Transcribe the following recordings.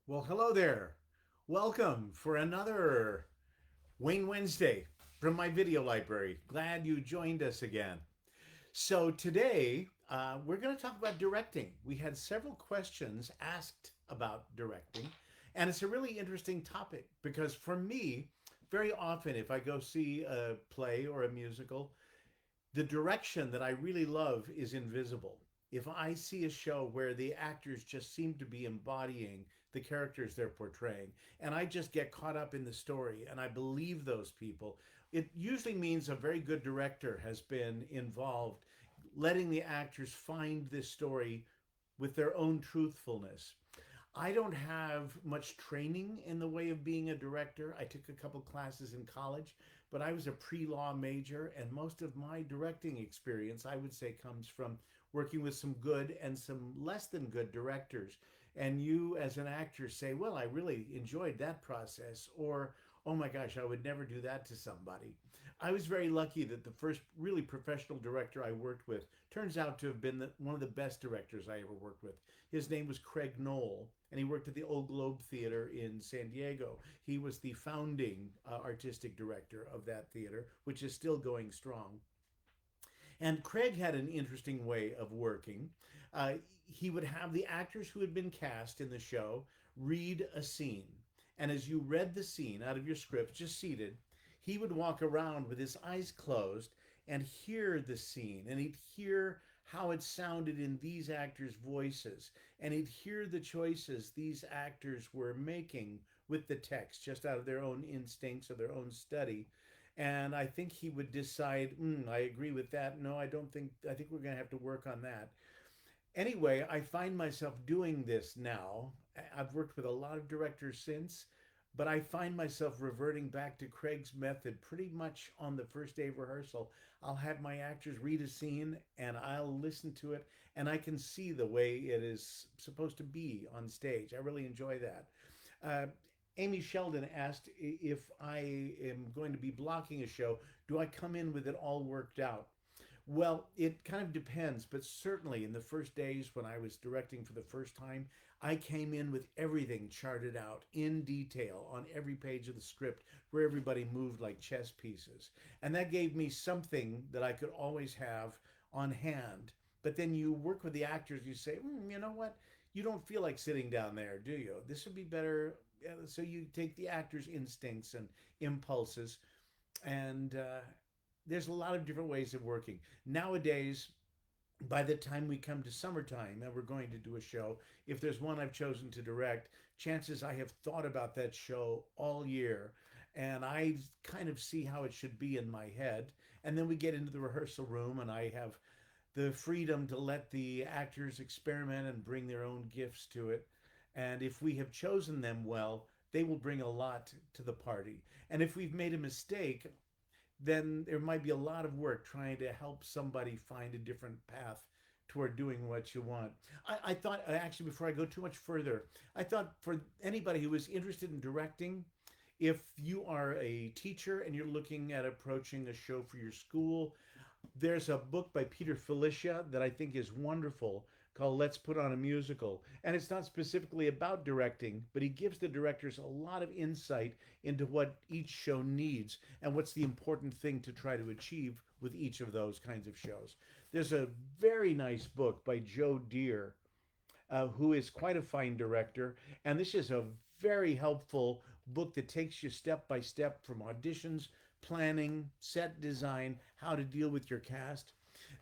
Well, hello there. Welcome for another Wayne Wednesday from my video library. Glad you joined us again. So, today we're going to talk about directing. We had several questions asked about directing, and it's a really interesting topic because for me, very often if I go see a play or a musical, the direction that I really love is invisible. If I see a show where the actors just seem to be embodying the characters they're portraying, and I just get caught up in the story and I believe those people, it usually means a very good director has been involved, letting the actors find this story with their own truthfulness. I don't have much training in the way of being a director. I took a couple classes in college, but I was a pre law major, and most of my directing experience, I would say, comes from working with some good and some less than good directors. And you, as an actor, say, well, I really enjoyed that process, or oh my gosh, I would never do that to somebody. I was very lucky that the first really professional director I worked with turns out to have been one of the best directors I ever worked with. His name was Craig Knoll, and he worked at the Old Globe Theater in San Diego. He was the founding artistic director of that theater, which is still going strong. And Craig had an interesting way of working. Uh, he would have the actors who had been cast in the show read a scene. And as you read the scene out of your script, just seated, he would walk around with his eyes closed and hear the scene. And he'd hear how it sounded in these actors' voices. And he'd hear the choices these actors were making with the text, just out of their own instincts or their own study. And I think he would decide, I agree with that. No, I don't think, I think we're going to have to work on that. Anyway, I find myself doing this now. I've worked with a lot of directors since, but I find myself reverting back to Craig's method pretty much on the first day of rehearsal. I'll have my actors read a scene and I'll listen to it, and I can see the way it is supposed to be on stage. I really enjoy that. Uh, Amy Sheldon asked if I am going to be blocking a show, do I come in with it all worked out? Well, it kind of depends, but certainly in the first days when I was directing for the first time, I came in with everything charted out in detail on every page of the script where everybody moved like chess pieces. And that gave me something that I could always have on hand. But then you work with the actors, you say, you know what? You don't feel like sitting down there, do you? This would be better. So you take the actor's instincts and impulses, and there's a lot of different ways of working. Nowadays, by the time we come to summertime and we're going to do a show, if there's one I've chosen to direct, chances I have thought about that show all year and I kind of see how it should be in my head. And then we get into the rehearsal room and I have the freedom to let the actors experiment and bring their own gifts to it. And if we have chosen them well, they will bring a lot to the party. And if we've made a mistake, then there might be a lot of work trying to help somebody find a different path toward doing what you want. I thought, actually, before I go too much further, I thought for anybody who is interested in directing, if you are a teacher and you're looking at approaching a show for your school, there's a book by Peter Filichia that I think is wonderful called Let's Put on a Musical. And it's not specifically about directing, but he gives the directors a lot of insight into what each show needs and what's the important thing to try to achieve with each of those kinds of shows. There's a very nice book by Joe Deere, who is quite a fine director. And this is a very helpful book that takes you step by step from auditions, planning, set design, how to deal with your cast.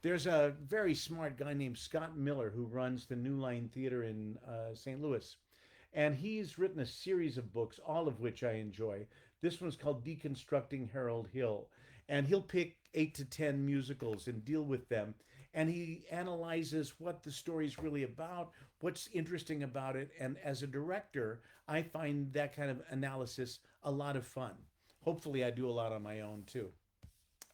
There's a very smart guy named Scott Miller who runs the New Line Theater in St. Louis. And he's written a series of books, all of which I enjoy. This one's called Deconstructing Harold Hill. And he'll pick 8 to 10 musicals and deal with them. And he analyzes what the story's really about, what's interesting about it. And as a director, I find that kind of analysis a lot of fun. Hopefully, I do a lot on my own too.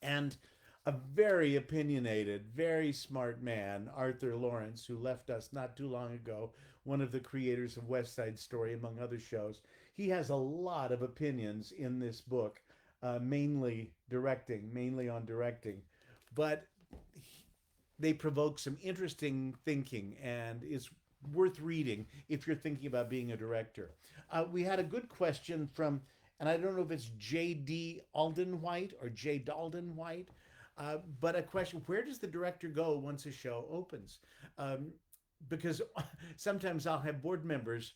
And a very opinionated, very smart man, Arthur Laurents, who left us not too long ago, one of the creators of West Side Story, among other shows. He has a lot of opinions in this book, mainly on directing. But they provoke some interesting thinking, and it's worth reading if you're thinking about being a director. We had a good question from, and I don't know if it's J.D. Alden White or J. Dalden White, but a question: where does the director go once a show opens? Um, because sometimes I'll have board members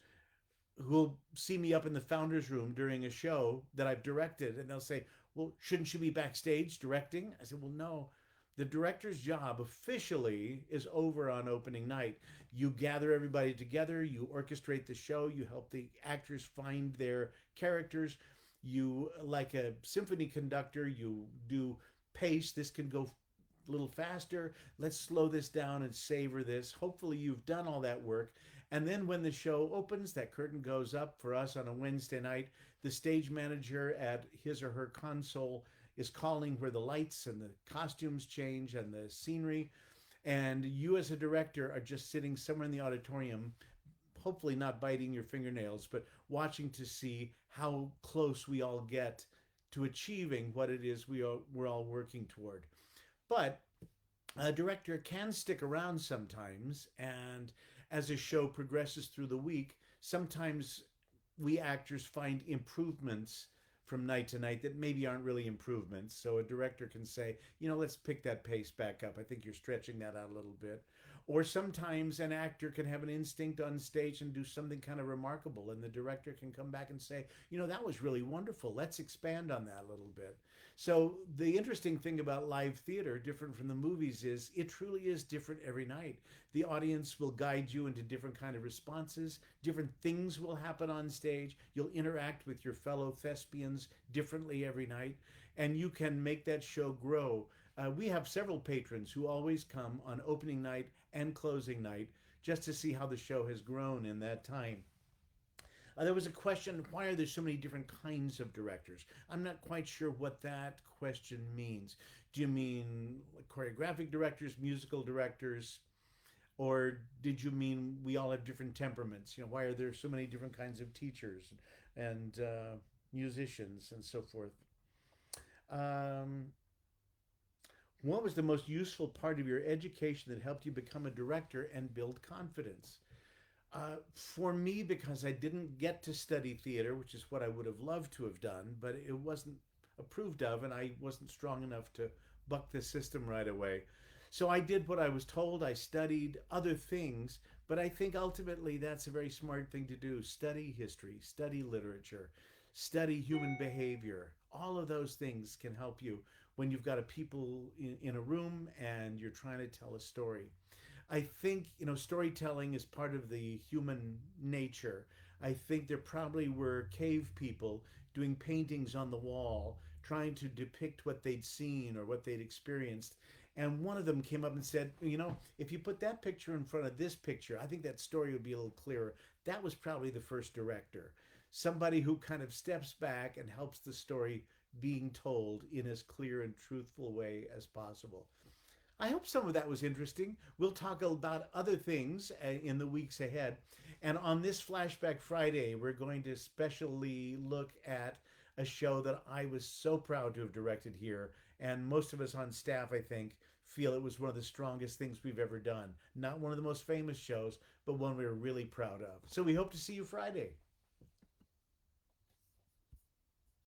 who'll see me up in the founders room during a show that I've directed, and they'll say, "Well, shouldn't you be backstage directing?" I said, "Well, no. The director's job officially is over on opening night. You gather everybody together, you orchestrate the show, you help the actors find their characters. You, like a symphony conductor, you do pace. This can go a little faster. Let's slow this down and savor this. Hopefully, you've done all that work. And then when the show opens, that curtain goes up for us on a Wednesday night. The stage manager at his or her console is calling where the lights and the costumes change and the scenery. And you, as a director, are just sitting somewhere in the auditorium, hopefully not biting your fingernails, but watching to see how close we all get to achieving what it is we're all working toward. But a director can stick around sometimes, and as a show progresses through the week, sometimes we actors find improvements from night to night that maybe aren't really improvements. So a director can say, let's pick that pace back up. I think you're stretching that out a little bit. Or sometimes an actor can have an instinct on stage and do something kind of remarkable, and the director can come back and say, that was really wonderful. Let's expand on that a little bit. So the interesting thing about live theater, different from the movies, is it truly is different every night. The audience will guide you into different kind of responses. Different things will happen on stage. You'll interact with your fellow thespians differently every night, and you can make that show grow. We have several patrons who always come on opening night and closing night just to see how the show has grown in that time. There was a question: why are there so many different kinds of directors? I'm not quite sure what that question means. Do you mean like choreographic directors, musical directors, or did you mean we all have different temperaments? Why are there so many different kinds of teachers and musicians and so forth? Um, what was the most useful part of your education that helped you become a director and build confidence? For me, because I didn't get to study theater, which is what I would have loved to have done, but it wasn't approved of, and I wasn't strong enough to buck the system right away. So I did what I was told. I studied other things, but I think ultimately that's a very smart thing to do. Study history, study literature, study human behavior. All of those things can help you when you've got a people in a room and you're trying to tell a story. I think, storytelling is part of the human nature. I think there probably were cave people doing paintings on the wall, trying to depict what they'd seen or what they'd experienced. And one of them came up and said, if you put that picture in front of this picture, I think that story would be a little clearer. That was probably the first director. Somebody who kind of steps back and helps the story being told in as clear and truthful way as possible. I hope some of that was interesting. We'll talk about other things in the weeks ahead. And on this Flashback Friday, we're going to specially look at a show that I was so proud to have directed here. And most of us on staff, I think, feel it was one of the strongest things we've ever done. Not one of the most famous shows, but one we were really proud of. So we hope to see you Friday.